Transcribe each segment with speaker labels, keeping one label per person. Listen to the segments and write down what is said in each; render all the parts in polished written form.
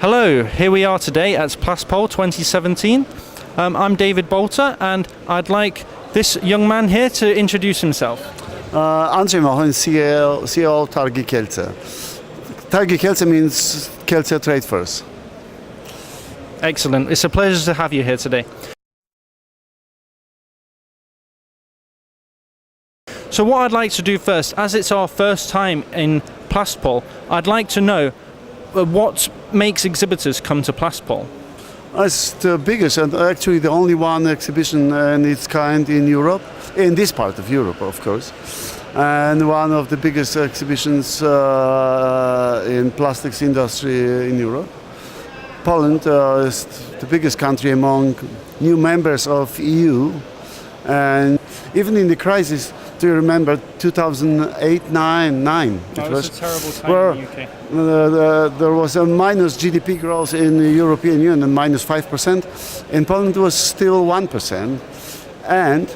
Speaker 1: Hello, here we are today at Plaspol 2017. I'm David Bolter and I'd like this young man here to introduce himself.
Speaker 2: Andrzej Mochon, CEO Targi Kielce. Targi Kielce means Kielce Trade Fairs.
Speaker 1: Excellent, it's a pleasure to have you here today. So what I'd like to do first, as it's our first time in Plaspol, I'd like to know what makes exhibitors come to Plaspol.
Speaker 2: It's the biggest and actually the only one exhibition in its kind in Europe, in this part of Europe, of course, and one of the biggest exhibitions in plastics industry in Europe. Poland is the biggest country among new members of EU, and even in the crisis, do you remember 2008-9?
Speaker 1: It was a terrible time in the UK.
Speaker 2: There was a minus GDP growth in the European Union, minus 5%. In Poland, it was still 1%. And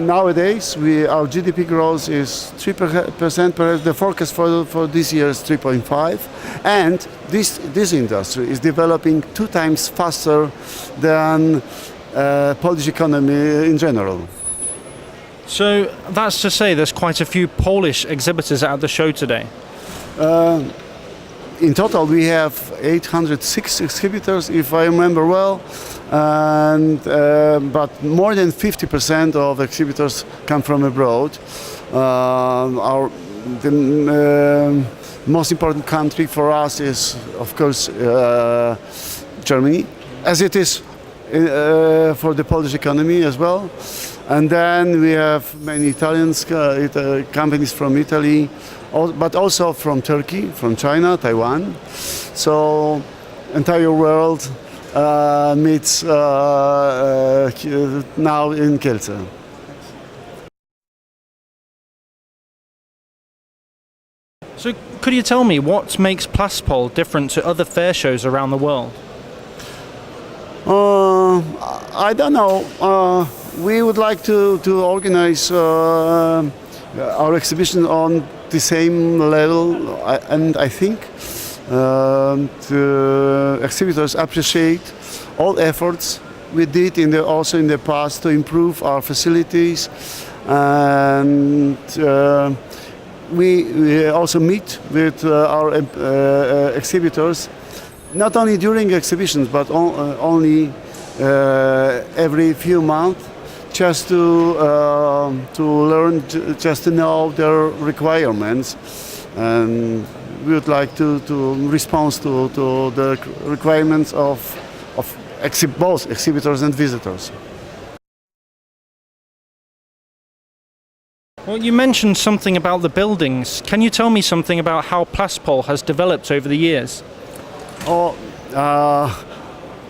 Speaker 2: nowadays, our GDP growth is 3%. The forecast for this year is 3.5%. And this industry is developing 2 times faster than Polish economy in general.
Speaker 1: So that's to say there's quite a few Polish exhibitors at the show today.
Speaker 2: In total we have 806 exhibitors, if I remember well, and but more than 50% of exhibitors come from abroad. The most important country for us is, of course, Germany, as it is for the Polish economy as well. And then we have many Italian companies from Italy, but also from Turkey, from China, Taiwan. So entire world meets now in Kielce.
Speaker 1: So could you tell me what makes Plaspol different to other fair shows around the world?
Speaker 2: I don't know. We would like to organize our exhibition on the same level, and I think the exhibitors appreciate all efforts we did also in the past to improve our facilities, and we also meet with our exhibitors not only during exhibitions but only every few months, just to learn, just to know their requirements, and we would like to respond to the requirements of both exhibitors and visitors.
Speaker 1: Well, you mentioned something about the buildings. Can you tell me something about how Plaspol has developed over the years?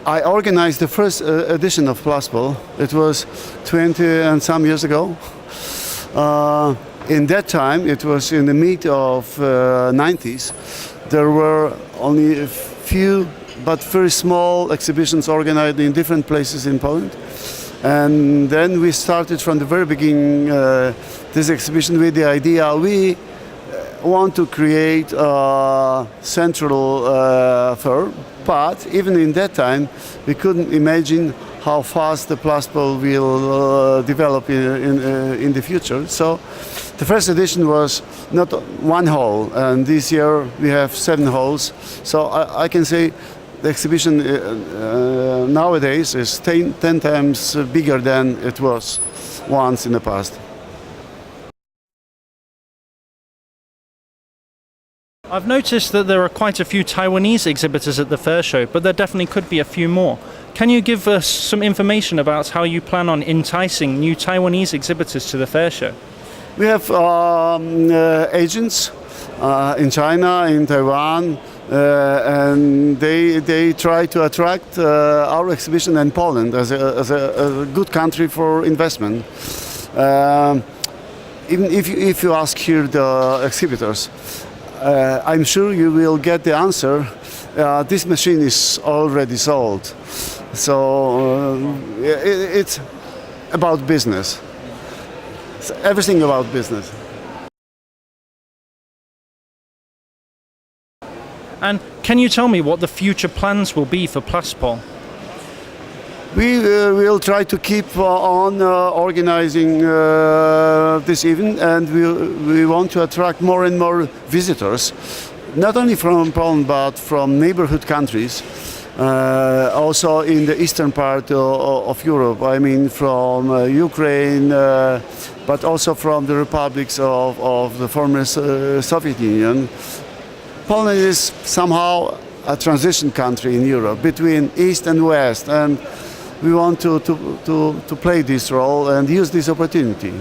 Speaker 1: I organized the first edition of Plaspol. It was 20 and some years ago. In that time, it was in the mid of 90s. There were only a few, but very small exhibitions organized in different places in Poland. And then we started from the very beginning this exhibition with the idea we want to create a central fair, but even in that time we couldn't imagine how fast the Plaspol will develop in the future. So the first edition was not one hall, and this year we have 7 halls. So I can say the exhibition nowadays is 10 times bigger than it was once in the past. I've noticed that there are quite a few Taiwanese exhibitors at the fair show, but there definitely could be a few more. Can you give us some information about how you plan on enticing new Taiwanese exhibitors to the fair show?
Speaker 2: We have agents in China, in Taiwan, and they try to attract our exhibition and Poland as a good country for investment. Even if you ask here the exhibitors, I'm sure you will get the answer. This machine is already sold. So it's about business. It's everything about business.
Speaker 3: And can you tell me what the future plans will be for Plaspol?
Speaker 1: We will try to keep on organizing this event, and we want to attract more and more visitors, not only from Poland but from neighborhood countries, also in the eastern part of Europe. I mean, from Ukraine, but also from the republics of the former Soviet Union. Poland is somehow a transition country in Europe between East and West, and we want to play this role and use this opportunity.